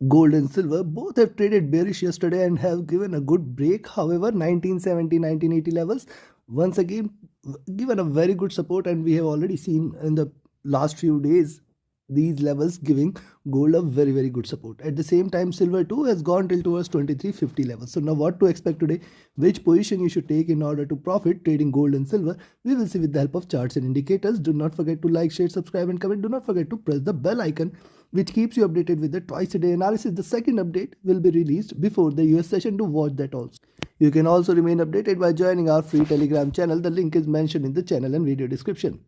Gold and silver both have traded bearish yesterday and have given a good break. However, 1970, 1980 levels once again given a very good support, and we have already seen in the last few days these levels giving gold a very good support. At the same time, silver too has gone till towards 2350 levels. So now what to expect today, which position you should take in order to profit trading gold and silver, we will see with the help of charts and indicators. Do not forget to like, share, subscribe and comment. Do not forget to press the bell icon which keeps you updated with the twice a day analysis. The second update will be released before the US session. To watch that also. You can also remain updated by joining our free Telegram channel. The link is mentioned in the channel and video description.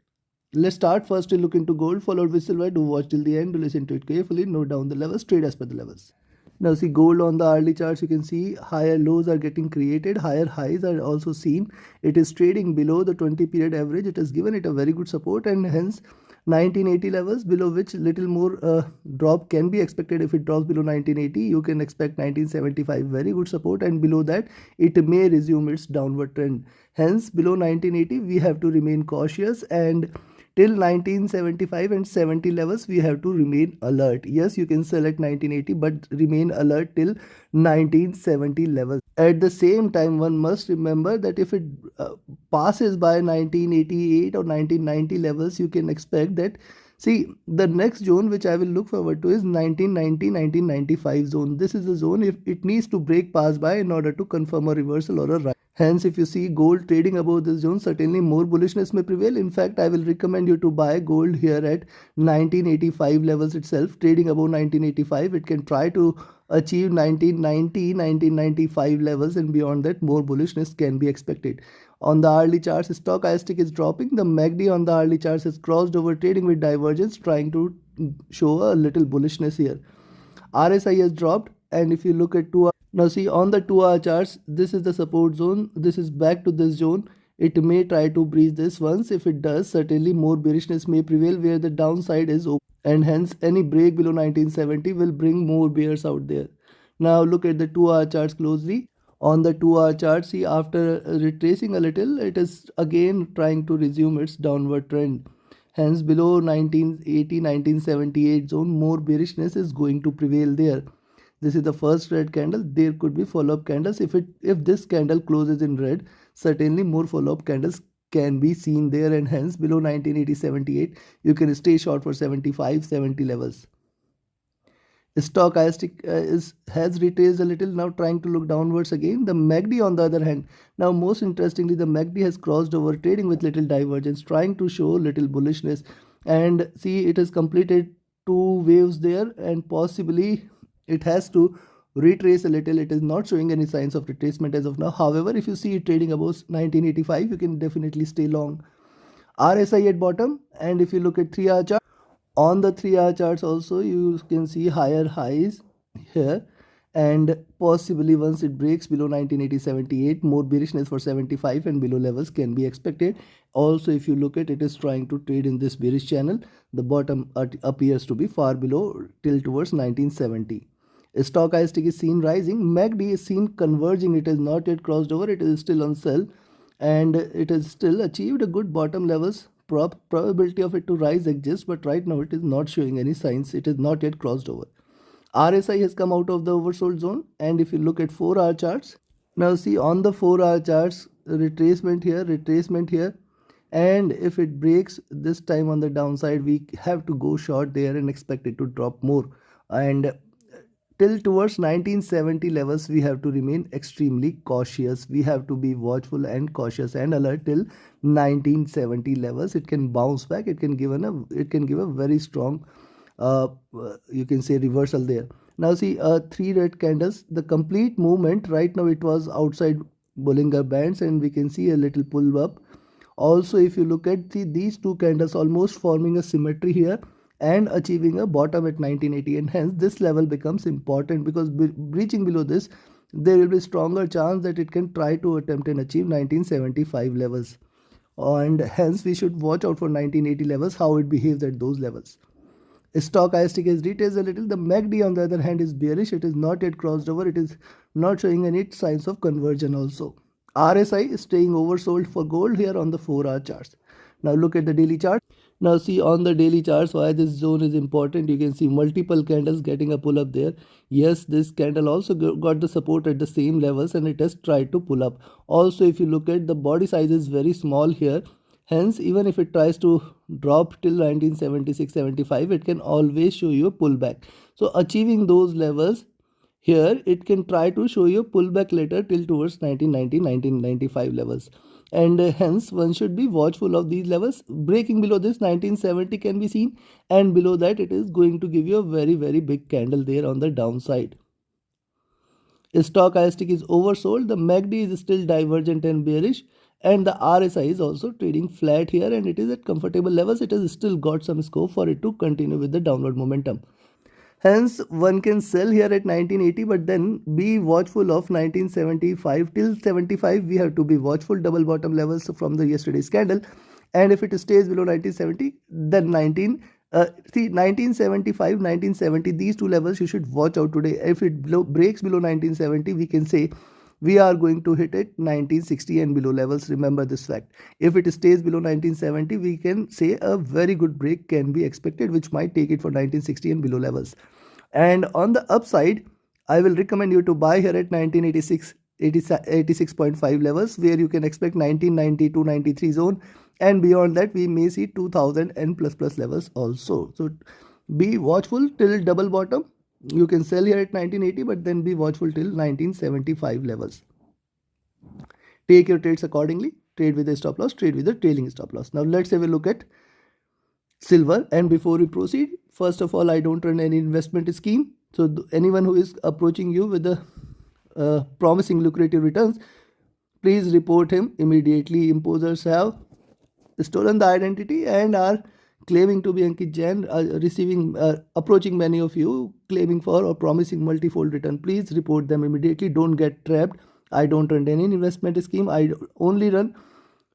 Let's start first to look into gold followed with silver. Do watch till the end, to listen to it carefully, note down the levels, trade as per the levels. Now see gold on the hourly charts, you can see higher lows are getting created, higher highs are also seen. It is trading below the 20 period average. It has given it a very good support, and hence 1980 levels below which little more drop can be expected. If it drops below 1980, you can expect 1975 very good support, and below that it may resume its downward trend. Hence below 1980 we have to remain cautious, and till 1975 and 70 levels we have to remain alert. Yes, you can sell at 1980 but remain alert till 1970 levels. At the same time, one must remember that if it passes by 1988 or 1990 levels, you can expect that, see, the next zone which I will look forward to is 1990-1995 zone. This is the zone if it needs to break pass by in order to confirm a reversal or a rise. Hence, if you see gold trading above this zone, certainly more bullishness may prevail. In fact, I will recommend you to buy gold here at 1985 levels itself. Trading above 1985, it can try to achieve 1990, 1995 levels, and beyond that, more bullishness can be expected. On the hourly charts, stochastic is dropping. The MACD on the hourly charts has crossed over, trading with divergence, trying to show a little bullishness here. RSI has dropped, and if you look at 2 hour, now see on the 2-hour charts, this is the support zone. This is back to this zone. It may try to breach this once. If it does, certainly more bearishness may prevail where the downside is open, and hence any break below 1970 will bring more bears out there. Now look at the 2-hour charts closely. On the 2-hour chart, see, after retracing a little, it is again trying to resume its downward trend. Hence below 1980, 1978 zone, more bearishness is going to prevail there. This is the first red candle. There could be follow-up candles. If this candle closes in red, certainly more follow-up candles can be seen there, and hence below 1980-78 you can stay short for 75-70 levels. Stochastic has retraced a little, now trying to look downwards again. The MACD on the other hand, now most interestingly, the MACD has crossed over, trading with little divergence, trying to show little bullishness, and see, it has completed 2 waves there, and possibly it has to retrace a little. It is not showing any signs of retracement as of now. However, if you see it trading above 1985, you can definitely stay long. RSI at bottom, and if you look at 3-hour chart, on the 3-hour charts also you can see higher highs here, and possibly once it breaks below 1980-78, more bearishness for 75 and below levels can be expected. Also, if you look at it, is trying to trade in this bearish channel. The bottom appears to be far below till towards 1970. Stochastic is seen rising. MACD is seen converging. It has not yet crossed over. It is still on sell, and it has still achieved a good bottom levels. Probability of it to rise exists, but right now it is not showing any signs. It is not yet crossed over. RSI has come out of the oversold zone, and if you look at 4-hour charts, now see on the 4-hour charts, retracement here, and if it breaks this time on the downside, we have to go short there and expect it to drop more. And till towards 1970 levels we have to remain extremely cautious. We have to be watchful and cautious and alert till 1970 levels. It can bounce back. It can give a very strong you can say reversal there. Now see 3 red candles, the complete movement right now, it was outside Bollinger Bands, and we can see a little pull up. Also, if you look at these 2 candles almost forming a symmetry here and achieving a bottom at 1980, and hence this level becomes important, because breaching below this, there will be stronger chance that it can try to attempt and achieve 1975 levels, and hence we should watch out for 1980 levels, how it behaves at those levels. Stochastic has retraced a little. The MACD on the other hand is bearish. It is not yet crossed over. It is not showing any signs of conversion also. RSI is staying oversold for gold here on the 4-hour charts. Now look at the daily chart. Now see on the daily charts why this zone is important. You can see multiple candles getting a pull up there. Yes, this candle also got the support at the same levels and it has tried to pull up. Also, if you look at the body size is very small here. Hence, even if it tries to drop till 1976-75, it can always show you a pullback. So achieving those levels here, it can try to show you a pullback later till towards 1990-1995 levels. And hence one should be watchful of these levels. Breaking below this 1970 can be seen, and below that it is going to give you a very big candle there on the downside. Stochastic is oversold, the MACD is still divergent and bearish, and the RSI is also trading flat here, and it is at comfortable levels. It has still got some scope for it to continue with the downward momentum. Hence, one can sell here at 1980, but then be watchful of 1975 till 75. We have to be watchful double bottom levels from the yesterday's candle, and if it stays below 1970, then 1975, 1970, these two levels you should watch out today. If it breaks below 1970, we can say we are going to hit it 1960 and below levels. Remember this fact. If it stays below 1970, we can say a very good break can be expected, which might take it for 1960 and below levels. And on the upside, I will recommend you to buy here at 1986 86.5 levels, where you can expect 1990 to 93 zone, and beyond that we may see 2000 and plus levels also. So be watchful till double bottom. You can sell here at 1980, but then be watchful till 1975 levels. Take your trades accordingly. Trade with a stop loss, trade with a trailing stop loss. Now let's have a look at silver. And before we proceed, first of all, I don't run any investment scheme. So anyone who is approaching you with the promising lucrative returns, please report him immediately. Imposers have stolen the identity and are claiming to be Ankit Jain, approaching many of you, claiming for or promising multifold return. Please report them immediately. Don't get trapped. I don't run any investment scheme. I only run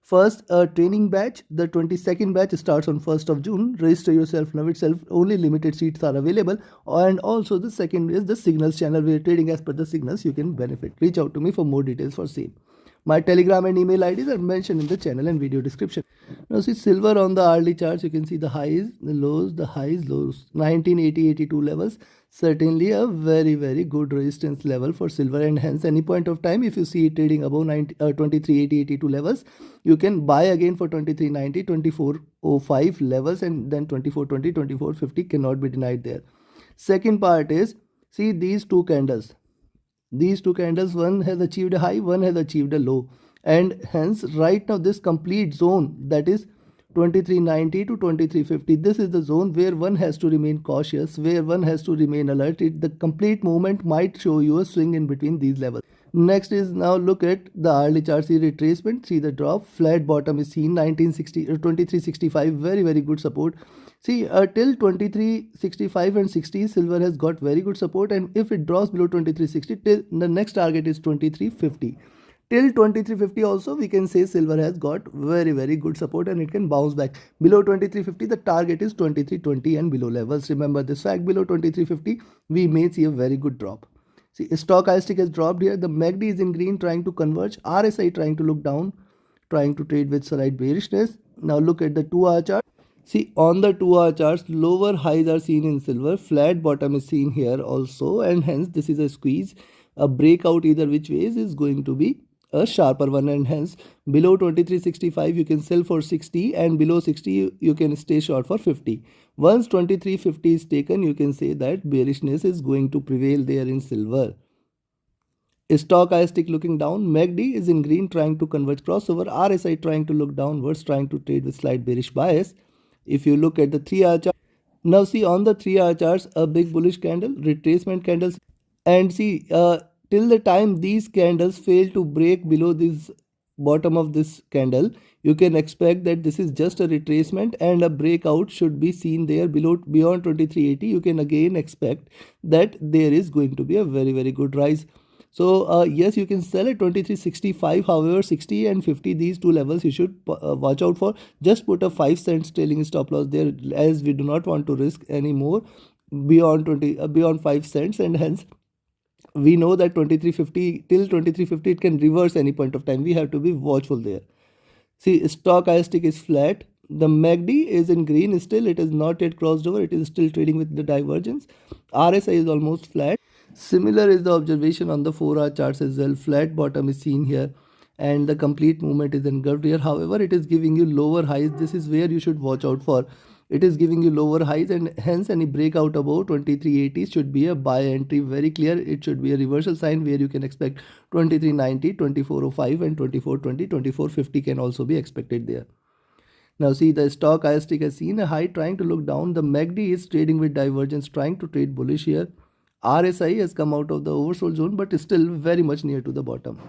first a training batch. The 22nd batch starts on 1st of June. Register yourself now itself. Only limited seats are available. And also the second is the signals channel. We are trading as per the signals. You can benefit. Reach out to me for more details for same. My Telegram and email IDs are mentioned in the channel and video description. Now see silver on the hourly charts. You can see the highs, the lows, the highs, lows. 1980-82 levels. Certainly a very good resistance level for silver, and hence any point of time if you see it trading above 2380-82 levels, you can buy again for 2390, 2405 levels, and then 2420, 2450 cannot be denied there. Second part is, see these two candles. These two candles, one has achieved a high, one has achieved a low, and hence right now this complete zone, that is 2390 to 2350, this is the zone where one has to remain cautious, where one has to remain alert. The complete movement might show you a swing in between these levels. Next is, now look at the hourly chart. See retracement, see the drop, flat bottom is seen 1960 2365, very good support. See till 2365 and 60, silver has got very good support, and if it drops below 2360, till the next target is 2350. Till 2350 also we can say silver has got very good support, and it can bounce back. Below 2350 the target is 2320 and below levels. Remember this fact. Below 2350 we may see a very good drop. See stochastic has dropped here. The MACD is in green, trying to converge. RSI trying to look down, trying to trade with slight bearishness. Now look at the 2-hour chart. See on the 2-hour charts, lower highs are seen in silver, flat bottom is seen here also, and hence this is a squeeze. A breakout either which ways is going to be a sharper one, and hence below 2365 you can sell for 60, and below 60 you can stay short for 50. Once 2350 is taken, you can say that bearishness is going to prevail there in silver. Stochastic looking down, MACD is in green, trying to converge crossover. RSI trying to look downwards, trying to trade with slight bearish bias. If you look at the 3-hour chart, now see on the 3-hour charts, a big bullish candle, retracement candles, and see till the time these candles fail to break below this bottom of this candle, you can expect that this is just a retracement, and a breakout should be seen there below beyond 2380. You can again expect that there is going to be a very good rise. So yes, you can sell at 2365. However, 60 and 50, these two levels you should watch out for. Just put a 5 cents trailing stop loss there, as we do not want to risk any more beyond 5 cents, and hence we know that 2350 till 2350 it can reverse any point of time. We have to be watchful there. See stochastic is flat. The MACD is in green still. It is not yet crossed over. It is still trading with the divergence. RSI is almost flat. Similar is the observation on the 4-hour charts as well. Flat bottom is seen here and the complete movement is engulfed here. However, it is giving you lower highs. This is where you should watch out for. It is giving you lower highs and hence any breakout above 2380 should be a buy entry. Very clear. It should be a reversal sign where you can expect 2390, 2405 and 2420, 2450 can also be expected there. Now see the stock IST has seen a high trying to look down. The MACD is trading with divergence trying to trade bullish here. RSI has come out of the oversold zone but is still very much near to the bottom.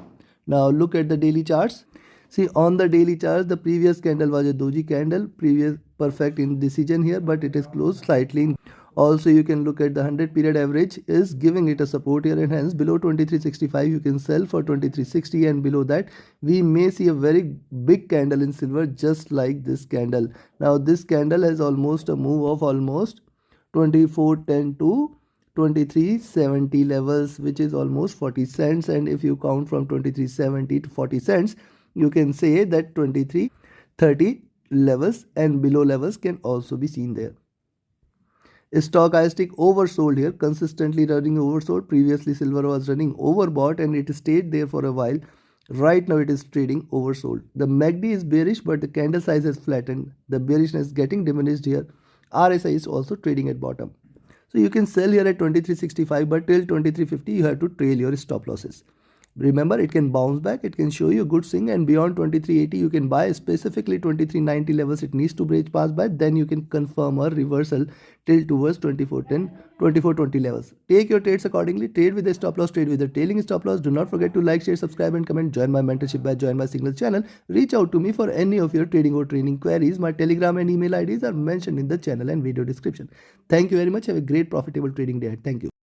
Now look at the daily charts. See on the daily charts the previous candle was a doji candle, previous perfect indecision here but it is closed slightly. Also you can look at the 100 period average is giving it a support here and hence below 2365 you can sell for 2360 and below that we may see a very big candle in silver just like this candle. Now this candle has almost a move of almost 2410 to 2370 levels which is almost 40 cents and if you count from 2370 to 40 cents you can say that 2330 levels and below levels can also be seen there. Stochastic oversold here, consistently running oversold. Previously silver was running overbought and it stayed there for a while. Right now it is trading oversold. The MACD is bearish but the candle size has flattened. The bearishness is getting diminished here. RSI is also trading at bottom. So you can sell here at 2365 but till 2350 you have to trail your stop losses. Remember it can bounce back, it can show you a good swing and beyond 2380 you can buy. Specifically 2390 levels it needs to break past by, then you can confirm a reversal till towards 2410 2420 levels. Take your trades accordingly, trade with a stop loss, trade with a trailing stop loss. Do not forget to like, share, subscribe and comment. Join my mentorship by Join My Signal channel. Reach out to me for any of your trading or training queries. My telegram and email IDs are mentioned in the channel and video description. Thank you very much. Have a great profitable trading day. Thank you.